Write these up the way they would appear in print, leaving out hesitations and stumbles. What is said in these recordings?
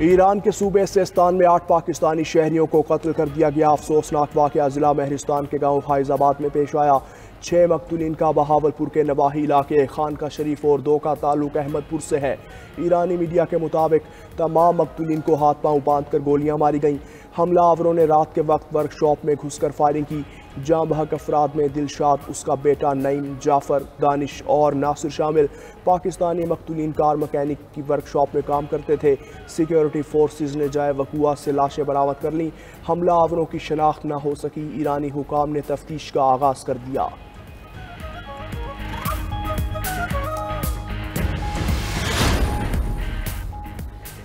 Iran के सूबे सिस्तान में 8 पाकिस्तानी शहरियों को कत्ल कर दिया गया। अफसोसनाक वाक़या जिला महरिस्तान के गांव फाइजाबाद में पेश आया। 6 मकतूलीन का बहावलपुर के नवाही इलाके खानका शरीफ और 2 का ताल्लुक अहमदपुर से है। ईरानी मीडिया के मुताबिक तमाम मकतूलीन को हाथ पांव बांध कर गोलियां मारी गईं। हमलावरों ने रात के वक्त वर्कशॉप में घुसकर फायरिंग की। जाँ बहक अफराद में दिलशाद, उसका बेटा नईम, जाफर, दानिश और नासिर शामिल। पाकिस्तानी मकतूलीन कार मैकेनिक की वर्कशॉप में काम करते थे। सिक्योरिटी फोर्सेज ने जाए वकूआ से लाशें बरामद कर लीं। हमलावरों की शनाख्त न हो सकी। ईरानी हुकाम ने तफ्तीश का आगाज कर दिया।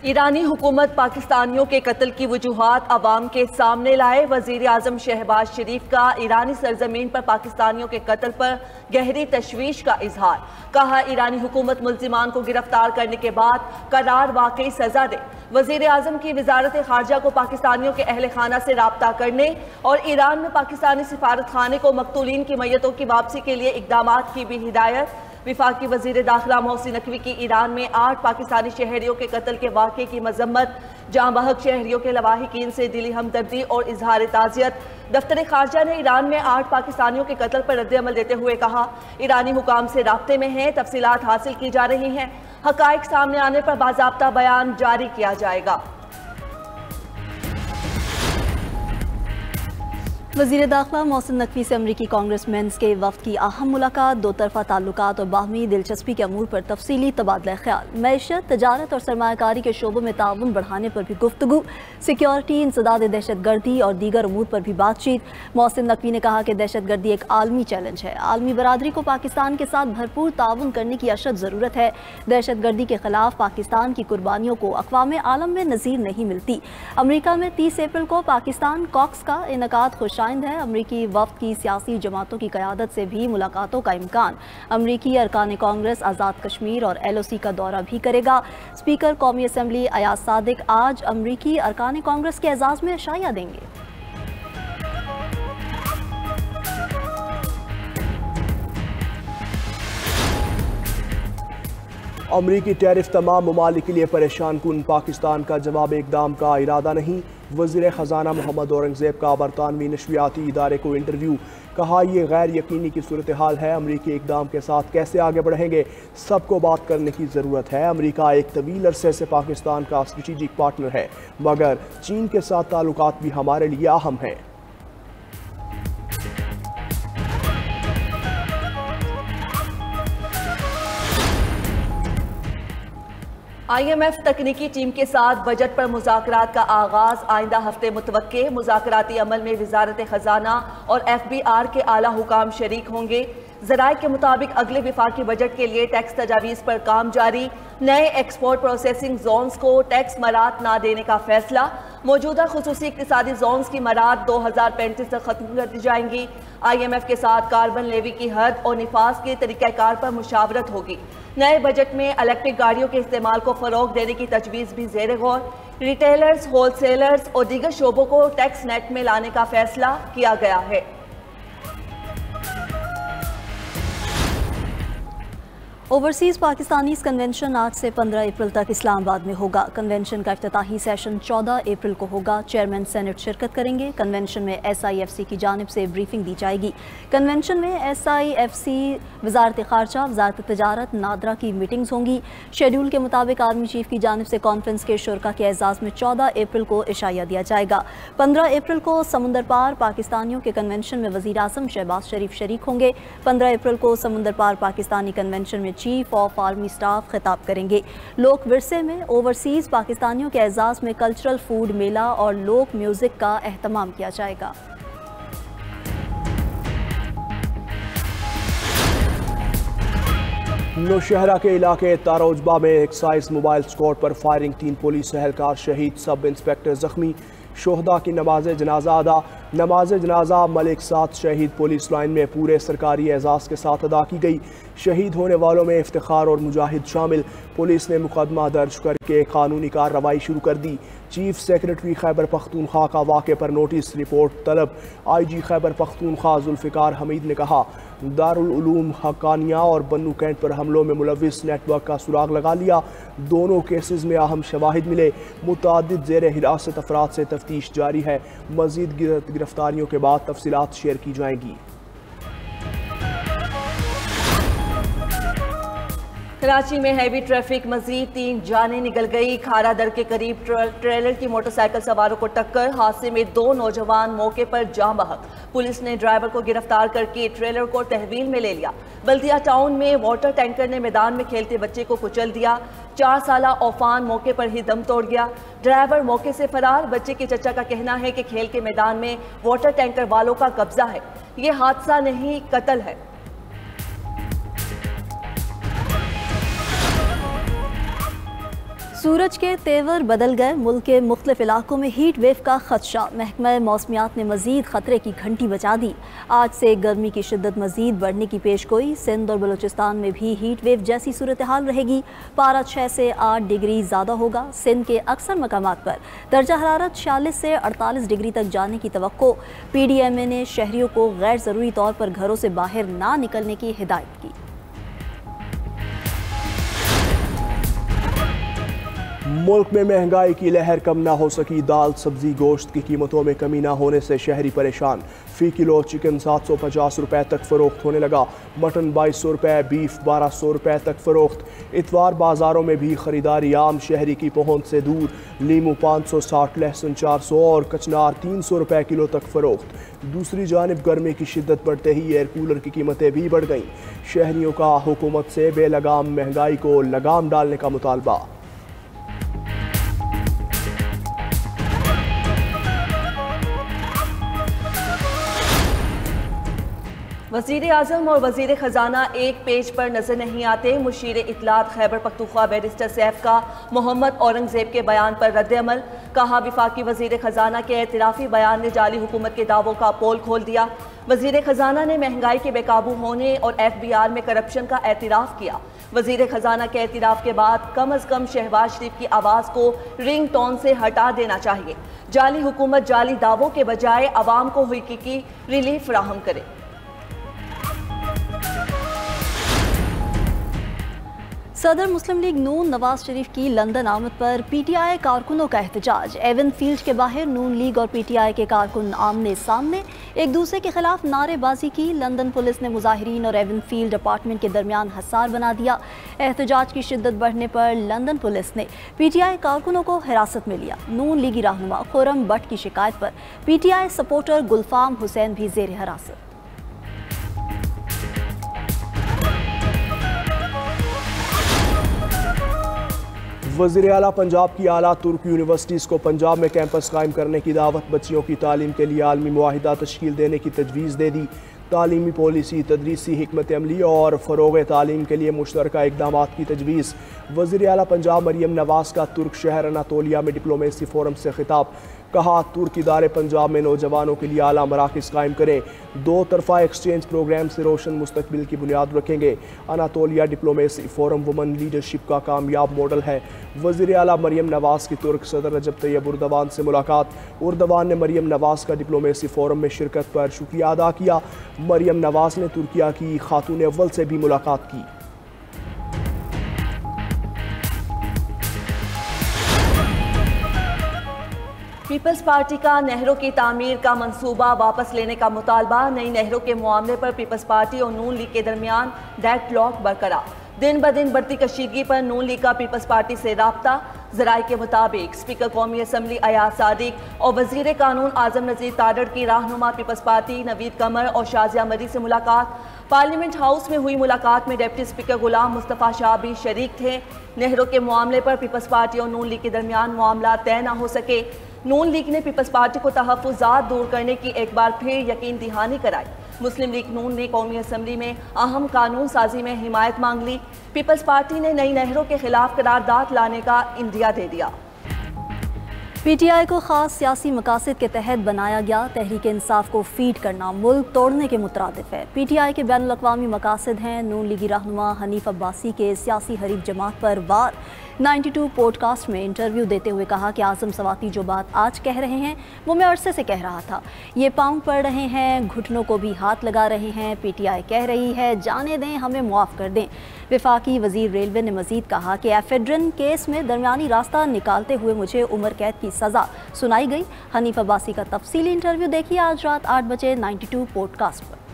ईरानी हुकूमत पाकिस्तानियों के कत्ल की वजूहात अवाम के सामने लाए। वजीर आजम शहबाज शरीफ का ईरानी सरजमीन पर पाकिस्तानियों के कत्ल पर गहरी तशवीश का इजहार। कहा, ईरानी हुकूमत मुल्जिमान को गिरफ्तार करने के बाद करार वाकई सजा दे। वजीर आजम की वजारत खारजा को पाकिस्तानियों के अहल खाना से राब्ता करने और ईरान में पाकिस्तानी सिफारत खाने को मकतूलीन की मैयतों की वापसी के लिए इकदाम की भी हिदायत। विफाकी वजीर दाखिला मोहसिन नकवी की ईरान में 8 पाकिस्तानी शहरियों के कत्ल के वाक़े की मजम्मत। जाँ बहक शहरियों के लवाहिकीन से दिली हमदर्दी और इजहार ताज़ियत। दफ्तर खारजा ने ईरान में 8 पाकिस्तानियों के कत्ल पर रद्द-ए-अमल देते हुए कहा, ईरानी हुकाम से राब्ते में हैं, तफसीलात हासिल की जा रही हैं। हक़ाइक़ सामने आने पर बाज़ाब्ता बयान जारी किया जाएगा। वज़ीर दाखिला मोहसिन नकवी से अमरीकी कांग्रेसमैन के वफ़द की अहम मुलाकात। 2 तरफ़ा ताल्लुकात और बाहमी दिलचस्पी के अमूर पर तफसीली तबादला ख्याल। मैशत, तजारत और सरमायाकारी के शोबों में ताउन बढ़ाने पर भी गुफ्तगू। सिक्योरिटी, इंसदाद दहशत गर्दी और दीगर अमूर पर भी बातचीत। मोहसिन नकवी ने कहा कि दहशत गर्दी एक आलमी चैलेंज है। आलमी बरादरी को पाकिस्तान के साथ भरपूर ताउन करने की अशद ज़रूरत है। दहशत गर्दी के खिलाफ पाकिस्तान की कुर्बानियों को अक़वाम आलम में नज़ीर नहीं मिलती। अमरीका में 30 अप्रैल को पाकिस्तान कॉक्स का इनेकाद खुशाइंद है। अमरीकी वफ़द की सियासी जमातों की क़यादत से भी मुलाकातों का इम्कान। अमरीकी अरकान कांग्रेस आज़ाद कश्मीर और LOC का दौरा भी करेगा। स्पीकर कौमी असम्बली अयाज सादिक आज अमरीकी अरकान कांग्रेस के एजाज़ में शाया देंगे। अमरीकी टैरिफ तमाम ममालिक के लिए परेशान कुन। पाकिस्तान का जवाब इकदाम का इरादा नहीं। वज़ीर ख़जाना मोहम्मद औरंगज़ेब का बरतानवी नशरियाती इदारे को इंटरव्यू। कहा, यह गैर यकीनी की सूरत हाल है। अमरीकी इकदाम के साथ कैसे आगे बढ़ेंगे, सबको बात करने की ज़रूरत है। अमरीका एक तवील अरसे से पाकिस्तान का स्ट्रेटेजिक पार्टनर है, मगर चीन के साथ ताल्लुकात भी हमारे लिए अहम हैं। IMF तकनीकी टीम के साथ बजट पर मुज़ाकरात का आगाज आइंदा हफ्ते मुतवक्के। मुज़ाकराती अमल में वज़ारत ख़जाना और FBR के आला हुकाम शरीक होंगे। ज़राए के मुताबिक अगले विफाकी बजट के लिए टैक्स तजावीज़ पर काम जारी। नए एक्सपोर्ट प्रोसेसिंग जोन्स को टैक्स मरात ना देने का फैसला। मौजूदा खुसूसी इक़्तिसादी जोन्स की मरात 2035 तक खत्म कर दी जाएंगी। IMF के साथ कार्बन लेवी की हद और निफाज के तरीक़ाकार पर मुशावरत होगी। नए बजट में इलेक्ट्रिक गाड़ियों के इस्तेमाल को फ़रोग़ देने की तजवीज़ भी ज़ेर गौर। रिटेलर्स, होलसेलर्स और दीगर शोबों को टैक्स नेट में लाने का फैसला किया गया है। ओवरसीज़ पाकिस्तानीज़ कन्वेंशन आज से 15 अप्रैल तक इस्लामाबाद में होगा। कन्वेंशन का इफ्तिताही सेशन 14 अप्रैल को होगा। चेयरमैन सेनेट शिरकत करेंगे। कन्वेंशन में SIFC की जानिब से ब्रीफिंग दी जाएगी। कन्वेंशन में SIFC, वजारत खारजा, वजारत तजारत, नादरा की मीटिंग्स होंगी। शेड्यूल के मुताबिक आर्मी चीफ की जानिब से कॉन्फ्रेंस के शुरा के एजाज़ में 14 अप्रैल को इशाया दिया जाएगा। 15 अप्रैल को समुंदर पार पाकिस्तानियों के कन्वेंशन में वज़ीर आज़म शहबाज शरीफ शरीक होंगे। 15 अप्रैल को समुंदर पार पाकिस्तानी कन्वेंशन में चीफ ऑफ आर्मी स्टाफ खिताब करेंगे। लोक विरसे में ओवरसीज़ पाकिस्तानियों के एजाज़ में कल्चरल फूड मेला और लोक म्यूज़िक का एहतमाम किया जाएगा। नौशहरा के इलाके तारोजबा में एक्साइज मोबाइल स्क्वाड पर फायरिंग, 3 पुलिस एहलकार शहीद, सब इंस्पेक्टर जख्मी। शोहदा की नमाज जनाजा अदा। नमाज जनाजा मलिक साथ शहीद पुलिस लाइन में पूरे सरकारी एजाज़ के साथ अदा की गई। शहीद होने वालों में इफ्तिखार और मुजाहिद शामिल। पुलिस ने मुकदमा दर्ज करके कानूनी कार्रवाई शुरू कर दी। चीफ सेक्रेटरी खैबर पख्तूनख्वा का वाक़े पर नोटिस रिपोर्ट तलब। IG खैबर पख्तूनख्वा जुल्फ़िकार हमीद ने कहा, दारुल उलूम हकानिया और बन्नू कैंट पर हमलों में मुलविस नेटवर्क का सुराग लगा लिया। दोनों केसेस में अहम शवाहिद मिले। मुतादिद ज़ेर हिरासत अफराद से तफ्तीश जारी है। मज़ीद गिरफ्तारियों के बाद तफसीलात शेयर की जाएंगी। कराची में हैवी ट्रैफिक, मजीद 3 जानें निकल गई। खारा दर के करीब ट्रेलर की मोटरसाइकिल सवारों को टक्कर, हादसे में 2 नौजवान मौके पर जाम बहक। पुलिस ने ड्राइवर को गिरफ्तार करके ट्रेलर को तहवील में ले लिया। बल्दिया टाउन में वाटर टैंकर ने मैदान में खेलते बच्चे को कुचल दिया। 4 साला औफान मौके पर ही दम तोड़ गया। ड्राइवर मौके से फरार। बच्चे के चचा का कहना है कि खेल के मैदान में वाटर टैंकर वालों का कब्जा है। ये हादसा नहीं, कत्ल है। सूरज के तेवर बदल गए। मुल्क के मुख्तलिफ इलाकों में हीट वेव का खदशा। महकमा मौसमियात ने मजीद खतरे की घंटी बजा दी। आज से गर्मी की शिद्दत मजीद बढ़ने की पेशगोई। सिंध और बलूचिस्तान में भी हीट वेव जैसी सूरत हाल रहेगी। पारा 6 से 8 डिग्री ज़्यादा होगा। सिंध के अक्सर मकामात पर दर्जा हरारत 46 से 48 डिग्री तक जाने की तवक्को। PDMA ने शहरियों को गैर ज़रूरी तौर पर घरों से बाहर ना निकलने की हिदायत की। मुल्क में महंगाई की लहर कम ना हो सकी। दाल, सब्जी, गोश्त की कीमतों में कमी ना होने से शहरी परेशान। फ़ी किलो चिकन 750 रुपए तक फ़रोख्त होने लगा। मटन 2200 रुपए, बीफ 1200 रुपए तक फ़रोख्त। इतवार बाज़ारों में भी ख़रीदारी आम शहरी की पहुँच से दूर। लीमू 560, लहसुन 400 और कचनार 300 रुपए किलो तक फ़रोख्त। दूसरी जानिब गर्मी की शिद्दत बढ़ते ही एयर कूलर की कीमतें भी बढ़ गईं। शहरियों का हुकूमत से बेलगाम महंगाई को लगाम डालने का मुतालबा। वज़ीर आज़म और वज़ीर ख़जाना एक पेज पर नजर नहीं आते। मुशीर इत्तलात खैबर पख्तूनख्वा बैरिस्टर सैफ का मोहम्मद औरंगज़ेब के बयान पर रद्द-ए-अमल। कहा, विफाकी वज़ीर ख़जाना के एतराफ़ी बयान ने जाली हुकूमत के दावों का पोल खोल दिया। वज़ीर ख़जाना ने महंगाई के बेकाबू होने और FBR में करप्शन का एतराफ़ किया। वज़ीर ख़जाना के एतराफ़ के बाद कम अज़ कम शहबाज शरीफ की आवाज़ को रिंग टोन से हटा देना चाहिए। जाली हुकूमत जाली दावों के बजाय अवाम को हकीकी रिलीफ फराहम करे। सदर मुस्लिम लीग नून नवाज शरीफ की लंदन आमद पर PTI कारकुनों का एहतजाज। एवन फील्ड के बाहर नून लीग और PTI के कारकुन आमने सामने एक दूसरे के खिलाफ नारेबाजी की। लंदन पुलिस ने मुजाहिरीन और एवन फील्ड अपार्टमेंट के दरमियान हसार बना दिया। एहतजाज की शिद्दत बढ़ने पर लंदन पुलिस ने PTI कारकुनों को हिरासत में लिया। नून लीगी रहनुमा खुर्रम बट की शिकायत पर PTI सपोर्टर गुलफाम हुसैन भी जेर हिरासत। वज़ीर आला पंजाब की आला तुर्क यूनिवर्सिटीज़ को पंजाब में कैंपस कायम करने की दावत। बच्चियों की तालीम के लिए आलमी मुआहिदा तश्कील देने की तजवीज़ दे दी। तालीमी पॉलिसी, तदरीसी हिकमत अमली और फ़रोग़ तालीम के लिए मुश्तरका इक़दामात की तजवीज़। वज़ीर आला पंजाब मरियम नवाज़ का तुर्क शहर अनातोलिया में डिप्लोमेसी फ़ोरम से खिताब। कहा, तुर्क इदारे पंजाब में नौजवानों के लिए आला मराकज़ कायम करें। 2 तरफ़ा एक्सचेंज प्रोग्राम से रोशन मुस्तकबिल की बुनियाद रखेंगे। Anatolia diplomacy forum woman leadership का कामयाब मॉडल है। वज़ीर आला मरियम नवाज़ की तुर्क सदर रजब तैयब उर्दवान से मुलाकात। उर्दवान ने मरियम नवाज़ का डिप्लोमेसी फ़ोरम में शिरकत पर शुक्रिया अदा किया। मरियम नवाज़ ने तुर्किया की खातून अव्वल से भी मुलाकात की। पीपल्स पार्टी का नहरों की तामीर का मंसूबा वापस लेने का मुतालबा। नई नहरों के मामले पर पीपल्स पार्टी और नून लीग के दरमियान डेडलॉक बरकरार। दिन ब दिन बढ़ती कशीदगी पर नून लीग का पीपल्स पार्टी से राब्ता। ज़राए के मुताबिक स्पीकर कौमी असम्बली अयाज सादिक और वज़ीर कानून आज़म नज़ीर ताडर की रहनुमा पीपल्स पार्टी नवीद कमर और शाजिया मरी से मुलाकात। पार्लियामेंट हाउस में हुई मुलाकात में डिप्टी स्पीकर गुलाम मुस्तफ़ा शाह भी शरीक थे। नहरों के मामले पर पीपल्स पार्टी और नून लीग के दरमियान मामला तय न हो सके। नून लीग ने पीपल्स पार्टी को तहफ़्फ़ुज़ात दूर करने की एक बार फिर यकीन दहानी कराई। मुस्लिम लीग नून ने कौमी असम्बली में अहम कानून साजी में हिमायत मांग ली। पीपल्स पार्टी ने नई नहरों के खिलाफ करारदाद लाने का इंदिया दे दिया। PTI को खास सियासी मकासद के तहत बनाया गया। तहरीक इंसाफ को फीड करना मुल्क तोड़ने के मुतरादिफ है। PTI के बैनुल अक़वामी मकासद हैं नून लीगी रहनुमा हनीफ अब्बासी के सियासी हरीफ जमात पर वार। 92 पॉडकास्ट में इंटरव्यू देते हुए कहा कि आज़म सवाती जो बात आज कह रहे हैं वो मैं अरसे से कह रहा था। ये पाँव पड़ रहे हैं, घुटनों को भी हाथ लगा रहे हैं। PTI कह रही है जाने दें, हमें मुआफ़ कर दें। वफाकी वज़ीर रेलवे ने मज़ीद कहा कि एफेड्रिन केस में दरमियानी रास्ता निकालते हुए मुझे उम्र कैद की सज़ा सुनाई गई। हनीफ अब्बासी का तफसीली इंटरव्यू देखिए आज रात 8 बजे 92 पॉडकास्ट पर।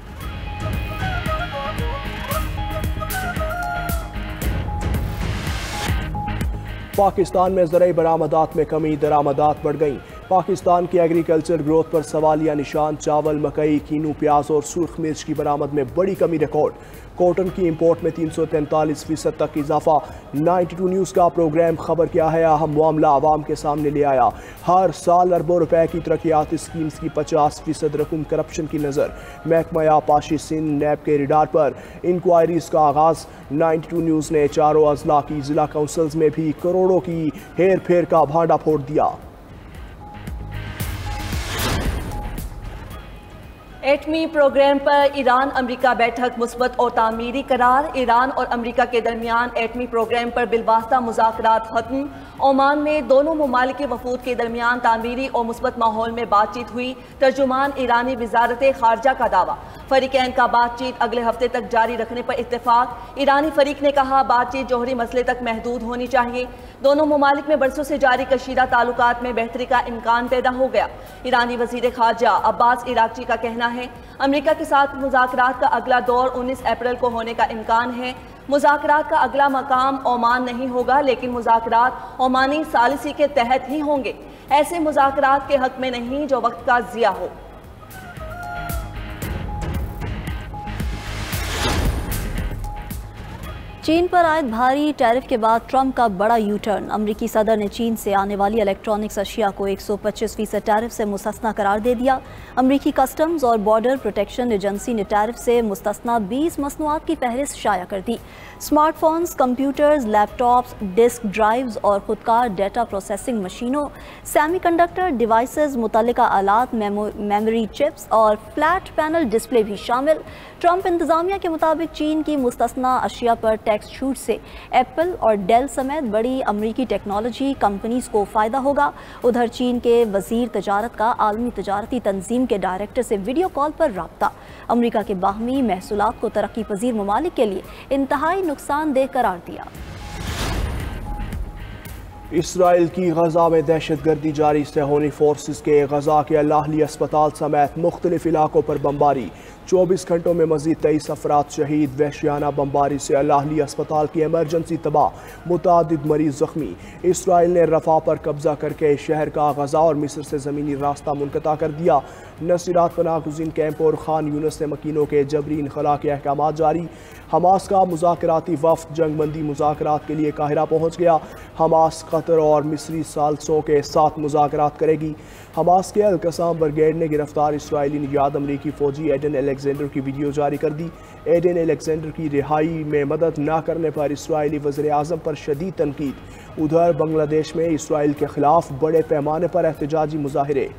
पाकिस्तान में ज़राई बरामदात में कमी, दरामदात बढ़ गई। पाकिस्तान की एग्रीकल्चर ग्रोथ पर सवालिया निशान। चावल, मकई, कीनू, प्याज और सुर्ख मिर्च की बरामद में बड़ी कमी रिकॉर्ड। कॉटन की इंपोर्ट में 343% तक इजाफा। 92 न्यूज़ का प्रोग्राम खबर क्या है अहम मामला आवाम के सामने ले आया। हर साल अरबों रुपए की तरक्याती स्कीम्स की 50% रकम करप्शन की नज़र। महकमा आबपाशी सिंध नैब के रिडार पर इंक्वायरीज का आगाज़। 92 न्यूज़ ने चारों अजला की जिला काउंसिल्स में भी करोड़ों की हेर फेर का भांडा फोड़ दिया। एटमी प्रोग्राम पर ईरान अमरीका बैठक मुस्बत और तामीरी करार। ईरान और अमरीका के दरमियान एटमी प्रोग्राम पर बिलवास्ता मुज़ाकरात खत्म। ओमान में दोनों ममालिक के वफूद के दरमियान तामीरी और मुस्बत माहौल में बातचीत हुई। तर्जुमान ईरानी वजारत खारजा का दावा। फरीकैन का बातचीत अगले हफ्ते तक जारी रखने पर इत्तेफाक। ईरानी फरीक ने कहा बातचीत जौहरी मसले तक महदूद होनी चाहिए। दोनों ममालिक में बरसों से जारी कशीदा ताल्लुकात में बेहतरी का इम्कान पैदा हो गया। ईरानी वजीर खारजा अब्बास इराक्ची का कहना है अमरीका के साथ मुज़ाकरात का अगला दौर 19 अप्रैल को होने का इम्कान है। मुज़ाकरात का अगला मकाम ओमान नहीं होगा, लेकिन मुज़ाकरात ओमानी सालिसी के तहत ही होंगे। ऐसे मुज़ाकरात के हक में नहीं जो वक्त का ज़िया हो। चीन पर आयद भारी टैरिफ के बाद ट्रंप का बड़ा यू टर्न। अमरीकी सदर ने चीन से आने वाली इलेक्ट्रॉनिक्स अशिया को 125% टैरिफ से मुस्तस्ना करार दे दिया। अमरीकी कस्टम्स और बॉर्डर प्रोटेक्शन एजेंसी ने टैरिफ से मुस्तस्ना 20 मसनूआत की फहरिस्त शाया कर दी। Smartphones, computers, laptops, disk drives और खुदकार डेटा प्रोसेसिंग मशीनों, सेमीकंडक्टर डिवाइसेस, मुतल्लिका आलात, मेमोरी चिप्स और फ्लैट पैनल डिस्प्ले भी शामिल। ट्रंप इंतजामिया के मुताबिक चीन की मुस्तस्ना अशिया पर टैक्स छूट से एप्पल और डेल समेत बड़ी अमरीकी टेक्नोलॉजी कंपनीज को फ़ायदा होगा। उधर चीन के वज़ीर तजारत का आलमी तजारती तंजीम के डायरेक्टर से वीडियो कॉल पर राब्ता। अमरीका के बाहमी महसूलात को तरक्की पजीर ममालिक के लिए इंतहाई नुकसानदेह करार दिया। इसराइल की गजा में दहशतगर्दी जारी। सेहोनी फोर्सेस के गजा के अल-अहली अस्पताल समेत मुख्तलिफ इलाकों पर बमबारी। 24 घंटों में मजीद 23 अफराद शहीद। वहशियाना बमबारी से अल-अहली अस्पताल की एमरजेंसी तबाह, मुतादिद मरीज जख्मी। इसराइल ने रफा पर कब्जा करके शहर का गजा और मिस्र से ज़मीनी रास्ता मुनक़ता कर दिया। नसीरात पनाह गुज़ीन कैंप और खान यूनस से मकीनों के जबरी इनखला के अहकाम जारी। हमास का मुज़ाकराती वफ़द जंगबंदी मुज़ाकरात के लिए काहिरा पहुँच गया। हमास कतर और मिस्री साल्सों के साथ मुज़ाकरात करेगी। हमास के अल-कसाम ब्रिगेड ने गिरफ्तार इसराइली निजात अमरीकी फ़ौजी एडन अलेक्जेंडर की वीडियो जारी कर दी। एडन अलेक्जेंडर की रिहाई में मदद न करने पर इसराइली वज़ीर आज़म पर शदीद तनकीद। उधर बांग्लादेश में इसराइल के खिलाफ बड़े पैमाने पर एहतजाजी मुजाहिरे।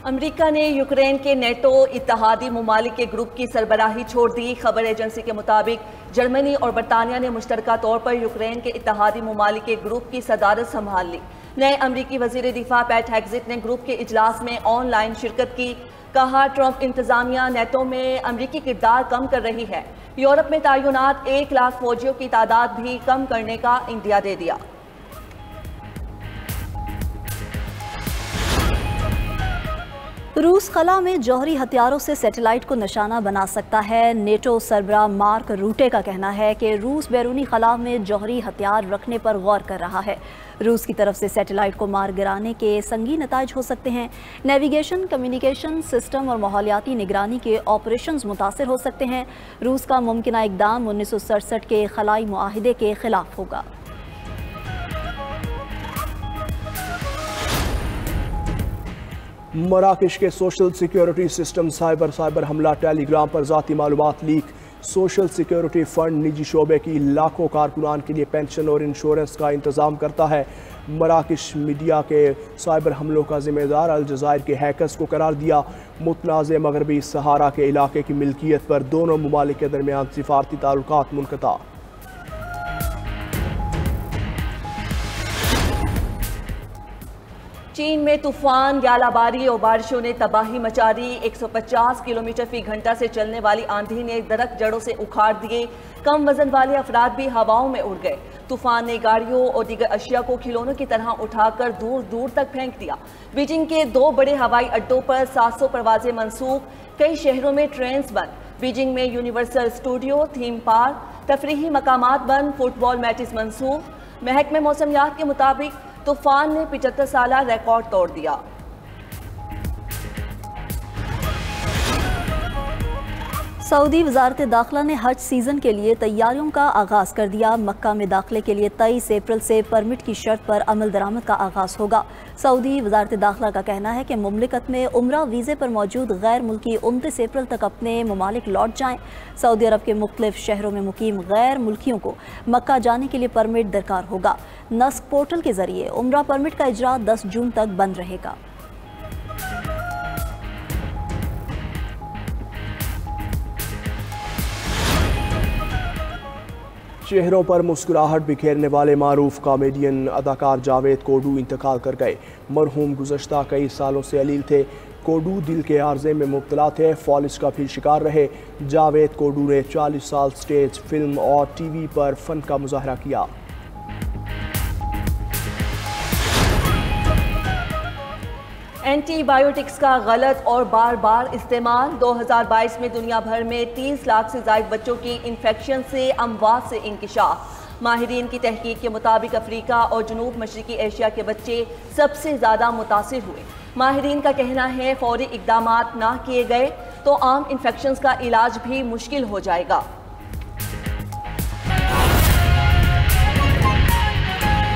अमेरिका ने यूक्रेन के नेटो इत्तेहादी ममालिक के ग्रुप की सरबराही छोड़ दी। खबर एजेंसी के मुताबिक जर्मनी और बरतानिया ने मुश्तरका तौर पर यूक्रेन के इत्तेहादी ममालिक के ग्रुप की सदारत संभाल ली। नए अमरीकी वजीर दिफा पैट हेग्जिट ने ग्रुप के इजलास में ऑनलाइन शिरकत की। कहा ट्रंप इंतजामिया नेटो में अमरीकी किरदार कम कर रही है। यूरोप में तैनात 1 लाख फौजियों की तादाद भी कम करने का इंदिया दे दिया। रूस खला में जौहरी हथियारों से सैटेलाइट को निशाना बना सकता है। नेटो सरबराह मार्क रूटे का कहना है कि रूस बैरूनी खला में जौहरी हथियार रखने पर गौर कर रहा है। रूस की तरफ से सैटेलाइट को मार गिराने के संगीन नताइज हो सकते हैं। नेविगेशन, कम्युनिकेशन सिस्टम और माहौलियाती निगरानी के ऑपरेशंस मुतासर हो सकते हैं। रूस का मुमकिना इकदाम 1967 के खलाई मुआहिदे के खिलाफ होगा। मराकश के सोशल सिक्योरिटी सिस्टम साइबर हमला। टेलीग्राम पर ज़ाती मालूमात लीक। सोशल सिक्योरिटी फंड निजी शोबे की लाखों कारकुनान के लिए पेंशन और इंश्योरेंस का इंतजाम करता है। मराकश मीडिया के साइबर हमलों का जिम्मेदार अलजज़ायर के हैकर्स को करार दिया। मुतनाज़ मगरबी सहारा के इलाके की मिल्कियत पर दोनों ममालिक के दरमियान सिफारती ताल्लुकात मुनक़ता। चीन में तूफान, ग्यालाबारी और बारिशों ने तबाही मचा दी। 150 किलोमीटर फी घंटा से चलने वाली आंधी ने दरख्त जड़ों से उखाड़ दिए। कम वजन वाले अफराद भी हवाओं में उड़ गए। तूफान ने गाड़ियों और दीगर अशिया को खिलौनों की तरह उठाकर दूर दूर तक फेंक दिया। बीजिंग के 2 बड़े हवाई अड्डों पर 700 परवाजें मनसूख, कई शहरों में ट्रेन बंद। बीजिंग में यूनिवर्सल स्टूडियो, थीम पार्क, तफरीही मकामात बंद, फुटबॉल मैचेस मनसूख। महकमे मौसमियात के मुताबिक तूफान ने 75 साला रिकॉर्ड तोड़ दिया। सऊदी वजारत दाखिला ने हज सीज़न के लिए तैयारियों का आगाज़ कर दिया। मक्का में दाखिले के लिए 23 अप्रैल से परमिट की शर्त पर अमल दरामद का आगाज़ होगा। सऊदी वजारत दाखिला का कहना है कि मुमलिकत में उम्रा वीज़े पर मौजूद गैर मुल्की 29 अप्रैल तक अपने ममालिक लौट जाएँ। सऊदी अरब के मुख्तलिफ शहरों में मुकीम गैर मुल्कियों को मक्का जाने के लिए परमिट दरकार होगा। नस्क पोर्टल के जरिए उम्रा परमिट का इजरा 10 जून तक बंद रहेगा। चेहरों पर मुस्कुराहट बिखेरने वाले मारूफ कॉमेडियन अदाकार जावेद कोडू इंतकाल कर गए। मरहूम गुज़श्ता कई सालों से अलील थे। कोडू दिल के आर्जे में मुब्तला थे, फॉलिज का भी शिकार रहे। जावेद कोडू ने 40 साल स्टेज, फिल्म और टीवी पर फन का मुजाहरा किया। एंटीबायोटिक्स का गलत और बार बार इस्तेमाल। 2022 में दुनिया भर में 30 लाख से ज़ायद बच्चों की इन्फेक्शन से अमवात से इंकिशाफ। माहिरीन की तहकीक के मुताबिक अफ्रीका और जनूब मशरकी एशिया के बच्चे सबसे ज़्यादा मुतासिर हुए। माहिरीन का कहना है फौरी इकदामात ना किए गए तो आम इन्फेक्शन का इलाज भी मुश्किल हो जाएगा।